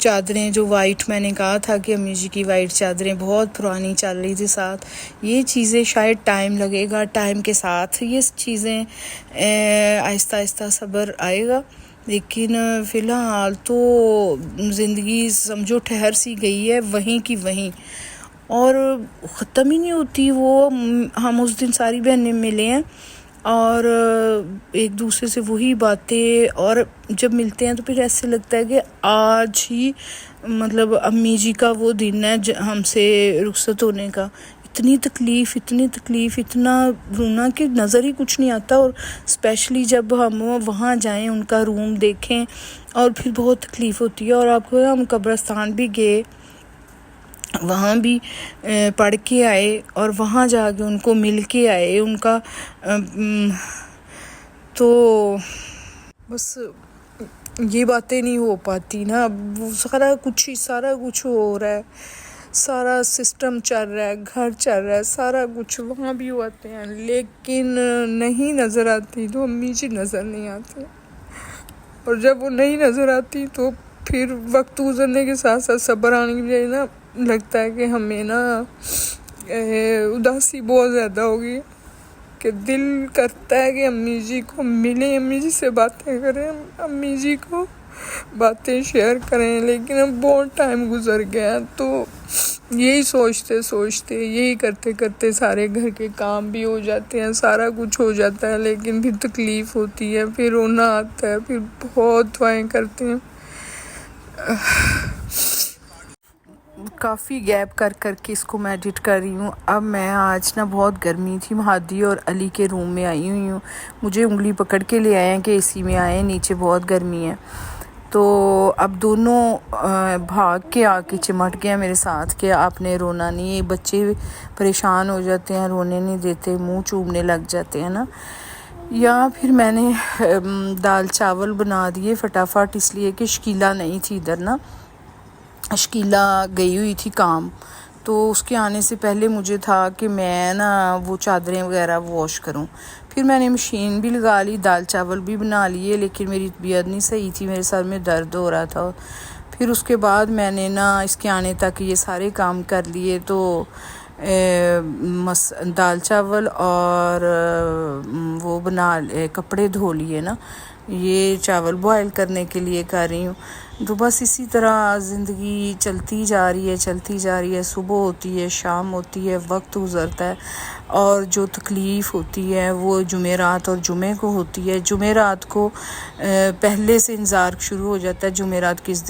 چادریں جو وائٹ، میں نے کہا تھا کہ امی جی کی وائٹ چادریں بہت پرانی چل رہی تھی ساتھ. یہ چیزیں شاید ٹائم لگے گا، ٹائم کے ساتھ یہ چیزیں آہستہ آہستہ صبر آئے گا. لیکن فی الحال تو زندگی سمجھو ٹھہر سی گئی ہے وہیں کی وہیں، اور ختم ہی نہیں ہوتی. وہ ہم اس دن ساری بہنیں ملے ہیں اور ایک دوسرے سے وہی باتیں، اور جب ملتے ہیں تو پھر ایسے لگتا ہے کہ آج ہی مطلب امی جی کا وہ دن ہے ہم سے رخصت ہونے کا. اتنی تکلیف اتنا رونا کہ نظر ہی کچھ نہیں آتا. اور اسپیشلی جب ہم وہاں جائیں، ان کا روم دیکھیں، اور پھر بہت تکلیف ہوتی ہے. اور آپ کو ہم قبرستان بھی گئے، وہاں بھی پڑھ کے آئے، اور وہاں جا کے ان کو مل کے آئے. ان کا تو بس یہ باتیں نہیں ہو پاتی نا. سارا کچھ ہو رہا ہے، سارا سسٹم چل رہا ہے، گھر چل رہا ہے، سارا کچھ وہاں بھی ہوتے ہیں، لیکن نہیں نظر آتی تو امی جی نظر نہیں آتی. اور جب وہ نہیں نظر آتی تو پھر وقت گزرنے کے ساتھ ساتھ صبر آنے کی بجائے نا لگتا ہے کہ ہمیں نا اداسی بہت زیادہ ہوگی، کہ دل کرتا ہے کہ امی جی کو ملیں، امی جی سے باتیں کریں، امی جی کو باتیں شیئر کریں. لیکن اب بہت ٹائم گزر گیا تو یہی سوچتے یہی کرتے سارے گھر کے کام بھی ہو جاتے ہیں، سارا کچھ ہو جاتا ہے، لیکن پھر تکلیف ہوتی ہے، پھر رونا آتا ہے، پھر بہت دعائیں کرتے ہیں. کافی گیپ کر کے اس کو میں ایڈٹ کر رہی ہوں. اب میں آج نا بہت گرمی تھی، مہادی اور علی کے روم میں آئی ہوئی ہوں. مجھے انگلی پکڑ کے لے آئے ہیں کہ اے سی میں آئے، نیچے بہت گرمی ہے. تو اب دونوں بھاگ کے آ کے چمٹ گئے میرے ساتھ کہ آپ نے رونا نہیں. یہ بچے پریشان ہو جاتے ہیں، رونے نہیں دیتے، منہ چومنے لگ جاتے ہیں نا. یا پھر میں نے دال چاول بنا دیے فٹافٹ، اس لیے کہ شکیلا نہیں تھی ادھر نا. شکیلا گئی ہوئی تھی کام، تو اس کے آنے سے پہلے مجھے تھا کہ میں نا وہ چادریں وغیرہ واش کروں. پھر میں نے مشین بھی لگا لی، دال چاول بھی بنا لیے، لیکن میری طبیعت نہیں صحیح تھی، میرے سر میں درد ہو رہا تھا. پھر اس کے بعد میں نے نا اس کے آنے تک یہ سارے کام کر لیے. تو دال چاول اور وہ کپڑے دھو لیے نا. یہ چاول بوائل کرنے کے لیے کر رہی ہوں. تو بس اسی طرح زندگی چلتی جا رہی ہے. صبح ہوتی ہے، شام ہوتی ہے، وقت گزرتا ہے، اور جو تکلیف ہوتی ہے وہ جمعرات اور جمعے کو ہوتی ہے. جمعرات کو پہلے سے انتظار شروع ہو جاتا ہے، جمعرات کس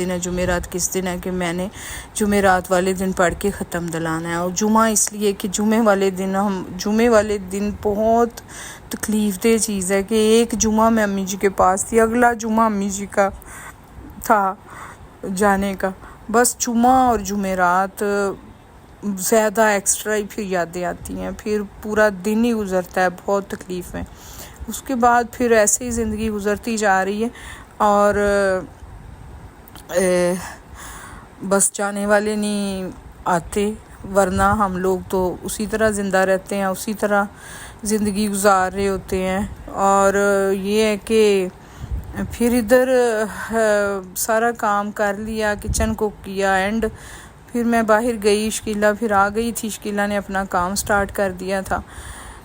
دن ہے کہ میں نے جمعرات والے دن پڑھ کے ختم دلانا ہے. اور جمعہ اس لیے کہ جمعے والے دن بہت تکلیف دہ چیز ہے کہ ایک جمعہ میں امی جی کے پاس تھی، اگلا جمعہ امی جی کا تھا جانے کا. بس جمعہ اور جمعرات زیادہ ایکسٹرا ہی پھر یادیں آتی ہیں، پھر پورا دن ہی گزرتا ہے بہت تکلیف میں. اس کے بعد پھر ایسے ہی زندگی گزرتی جا رہی ہے، اور بس جانے والے نہیں آتے، ورنہ ہم لوگ تو اسی طرح زندہ رہتے ہیں، اسی طرح زندگی گزار رہے ہوتے ہیں. اور یہ ہے کہ پھر ادھر سارا کام کر لیا، کچن کو کیا، اینڈ پھر میں باہر گئی. شکیلا پھر آ گئی تھی، شکیلا نے اپنا کام سٹارٹ کر دیا تھا.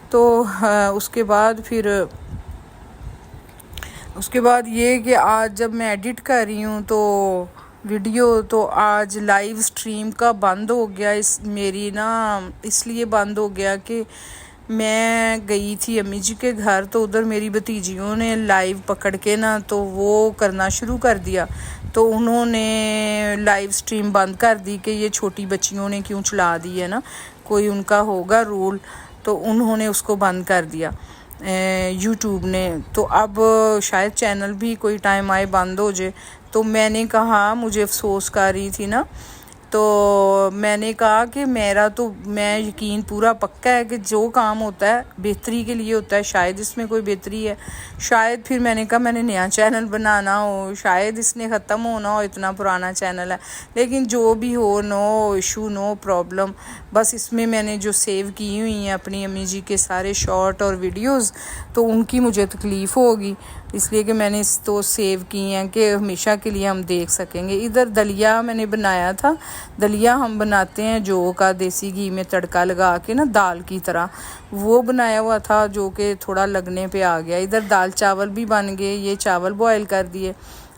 تو اس کے بعد یہ کہ آج جب میں ایڈٹ کر رہی ہوں تو ویڈیو، تو آج لائیو سٹریم کا بند ہو گیا. میری نا اس لیے بند ہو گیا کہ میں گئی تھی امی جی کے گھر، تو ادھر میری بھتیجیوں نے لائیو پکڑ کے نا تو وہ کرنا شروع کر دیا. تو انہوں نے لائیو سٹریم بند کر دی کہ یہ چھوٹی بچیوں نے کیوں چلا دی ہے نا، کوئی ان کا ہوگا رول، تو انہوں نے اس کو بند کر دیا یوٹیوب نے. تو اب شاید چینل بھی کوئی ٹائم آئے بند ہو جائے. تو میں نے کہا، مجھے افسوس کر رہی تھی نا، تو میں نے کہا کہ میں یقین پورا پکا ہے کہ جو کام ہوتا ہے بہتری کے لیے ہوتا ہے، شاید اس میں کوئی بہتری ہے، شاید پھر میں نے کہا میں نے نیا چینل بنانا ہو، شاید اس نے ختم ہونا ہو، اتنا پرانا چینل ہے. لیکن جو بھی ہو، نو ایشو، نو پرابلم. بس اس میں نے جو سیو کی ہوئی ہیں اپنی امی جی کے سارے شارٹ اور ویڈیوز، تو ان کی مجھے تکلیف ہوگی. اس لیے کہ میں نے اس تو سیو کی ہیں کہ ہمیشہ کے لیے ہم دیکھ سکیں گے. ادھر دلیا میں نے بنایا تھا. دلیا ہم بناتے ہیں جو کا دیسی گھی میں تڑکا لگا کے نا دال کی طرح, وہ بنایا ہوا تھا جو کہ تھوڑا لگنے پہ آ گیا. ادھر دال چاول بھی بن گئے, یہ چاول بوائل کر دیے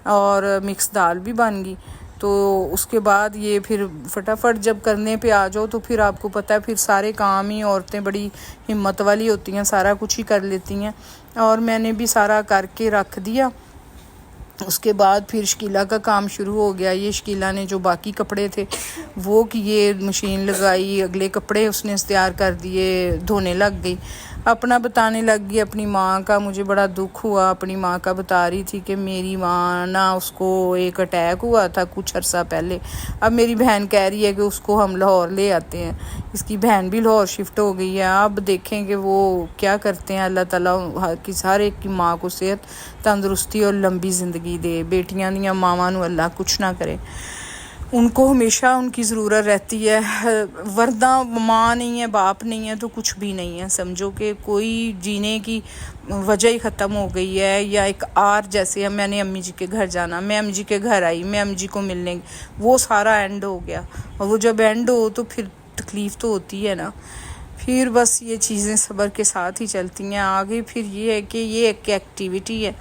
اور مکس دال بھی بن گئی. تو اس کے بعد یہ پھر فٹافٹ جب کرنے پہ آ جاؤ تو پھر آپ کو پتہ ہے پھر سارے کام ہی, عورتیں بڑی ہمت والی ہوتی ہیں, سارا کچھ ہی کر لیتی ہیں. اور میں نے بھی سارا کر کے رکھ دیا. اس کے بعد پھر شکیلا کا کام شروع ہو گیا. یہ شکیلا نے جو باقی کپڑے تھے وہ کیے, مشین لگائی, اگلے کپڑے اس نے تیار کر دیے, دھونے لگ گئی. اپنا بتانے لگ گئی اپنی ماں کا. مجھے بڑا دکھ ہوا, اپنی ماں کا بتا رہی تھی کہ میری ماں نا اس کو ایک اٹیک ہوا تھا کچھ عرصہ پہلے. اب میری بہن کہہ رہی ہے کہ اس کو ہم لاہور لے آتے ہیں. اس کی بہن بھی لاہور شفٹ ہو گئی ہے. اب دیکھیں کہ وہ کیا کرتے ہیں. اللہ تعالیٰ ہر ایک کی ماں کو صحت, تندرستی اور لمبی زندگی دے. بیٹیاں دیاں ماواں نو اللہ کچھ نہ کرے, ان کو ہمیشہ ان کی ضرورت رہتی ہے. ورنہ ماں نہیں ہے, باپ نہیں ہے تو کچھ بھی نہیں ہے. سمجھو کہ کوئی جینے کی وجہ ہی ختم ہو گئی ہے. یا ایک جیسے میں نے امی جی کے گھر جانا, میں امی جی کے گھر آئی, میں امی جی کو ملنے, وہ سارا اینڈ ہو گیا. اور وہ جب اینڈ ہو تو پھر تکلیف تو ہوتی ہے نا. پھر بس یہ چیزیں صبر کے ساتھ ہی چلتی ہیں. آگے پھر یہ ہے کہ یہ ایک ایکٹیویٹی ہے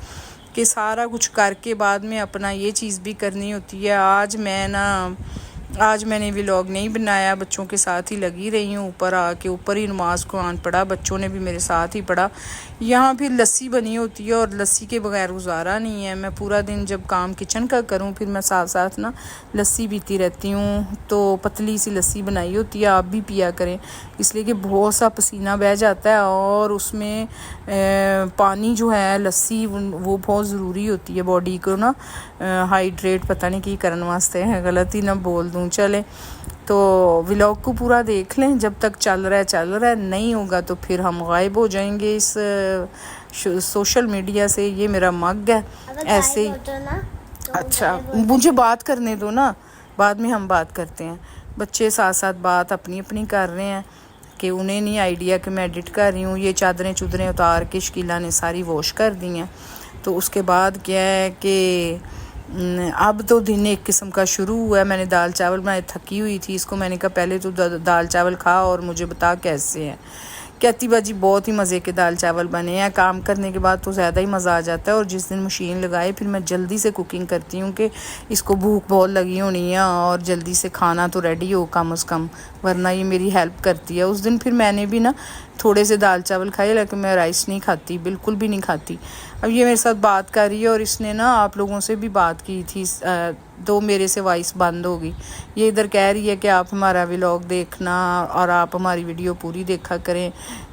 کہ سارا کچھ کر کے بعد میں اپنا یہ چیز بھی کرنی ہوتی ہے. آج میں نے ولاگ نہیں بنایا, بچوں کے ساتھ ہی لگی رہی ہوں. اوپر آ کے اوپر ہی نماز قرآن پڑھا, بچوں نے بھی میرے ساتھ ہی پڑھا. یہاں پھر لسی بنی ہوتی ہے اور لسی کے بغیر گزارا نہیں ہے. میں پورا دن جب کام کچن کا کروں پھر میں ساتھ ساتھ نا لسی پیتی رہتی ہوں. تو پتلی سی لسی بنائی ہوتی ہے, آپ بھی پیا کریں, اس لیے کہ بہت سا پسینہ بہہ جاتا ہے. اور اس میں پانی جو ہے لسی وہ بہت ضروری ہوتی ہے باڈی کو نا ہائیڈریٹ, پتہ نہیں کی کرنے واسطے ہے, غلط ہی نہ بول دوں. چلے تو ولاگ کو پورا دیکھ لیں, جب تک چل رہا ہے, نہیں ہوگا تو پھر ہم غائب ہو جائیں گے اس سوشل میڈیا سے. یہ میرا مگ ہے ایسے ہی. اچھا مجھے بات کرنے دو نا, بعد میں ہم بات کرتے ہیں. بچے ساتھ ساتھ بات اپنی اپنی کر رہے ہیں کہ انہیں نہیں آئیڈیا کہ میں ایڈٹ کر رہی ہوں. یہ چادریں اتار کے شکیلا نے ساری واش کر دی ہیں. تو اس کے بعد کیا ہے کہ اب تو دن ایک قسم کا شروع ہوا ہے. میں نے دال چاول بنائے, تھکی ہوئی تھی. اس کو میں نے کہا پہلے تو دال چاول کھا اور مجھے بتا کیسے ہیں. کہتی باجی بہت ہی مزے کے دال چاول بنے ہیں. کام کرنے کے بعد تو زیادہ ہی مزہ آ جاتا ہے. اور جس دن مشین لگائے پھر میں جلدی سے کوکنگ کرتی ہوں کہ اس کو بھوک بہت لگی ہونی ہے اور جلدی سے کھانا تو ریڈی ہو کم از کم, ورنہ یہ میری ہیلپ کرتی ہے. اس دن پھر میں نے بھی نا تھوڑے سے دال چاول کھائے, لیکن میں رائس نہیں کھاتی, بالکل بھی نہیں کھاتی. اب یہ میرے ساتھ بات کر رہی ہے اور اس نے نا آپ لوگوں سے بھی بات کی تھی, تو میرے سے وائس بند ہو گئی. یہ ادھر کہہ رہی ہے کہ آپ ہمارا ولاگ دیکھنا اور آپ ہماری ویڈیو پوری دیکھا کریں,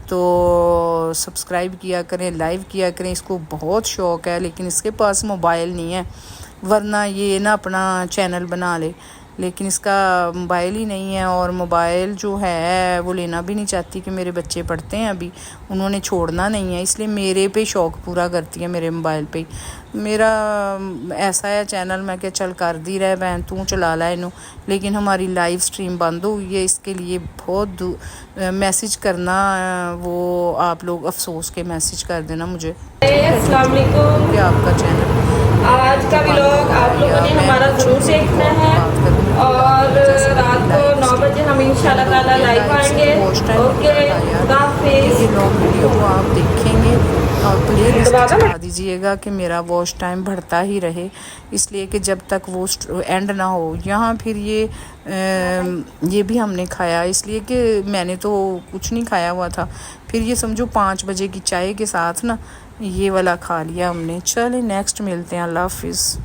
تو سبسکرائب کیا کریں, لائیو کیا کریں. اس کو بہت شوق ہے لیکن اس کے پاس موبائل نہیں ہے, ورنہ یہ نا اپنا چینل بنا لے. لیکن اس کا موبائل ہی نہیں ہے, اور موبائل جو ہے وہ لینا بھی نہیں چاہتی کہ میرے بچے پڑھتے ہیں ابھی, انہوں نے چھوڑنا نہیں ہے. اس لیے میرے پہ شوق پورا کرتی ہے, میرے موبائل پہ. میرا ایسا ہے چینل, میں کہ چل کر دی رہے بہن تو چلا لا انہوں. لیکن ہماری لائیو سٹریم بند ہوئی ہے, اس کے لیے بہت میسج کرنا, وہ آپ لوگ افسوس کے میسج کر دینا مجھے. السلام علیکم. کہ آپ کا چینل آج کا ولاگ آپ لوگوں نے ہمارا ضرور دیکھنا ہے, اور رات کو 9 بجے ہم انشاءاللہ تعالیٰ لائیو آئیں گے. اوکے, خدا حافظ. یہ لانگ ویڈیو کو آپ دیکھیں گے اور پلے لسٹ چلا دیجیے گا کہ میرا واچ ٹائم بڑھتا ہی رہے, اس لیے کہ جب تک وہ اینڈ نہ ہو. یہاں پھر یہ بھی ہم نے کھایا, اس لیے کہ میں نے تو کچھ نہیں کھایا ہوا تھا. پھر یہ سمجھو 5 بجے کی چائے کے ساتھ نا یہ والا کھا لیا ہم نے. چلیں نیکسٹ ملتے ہیں, اللہ حافظ.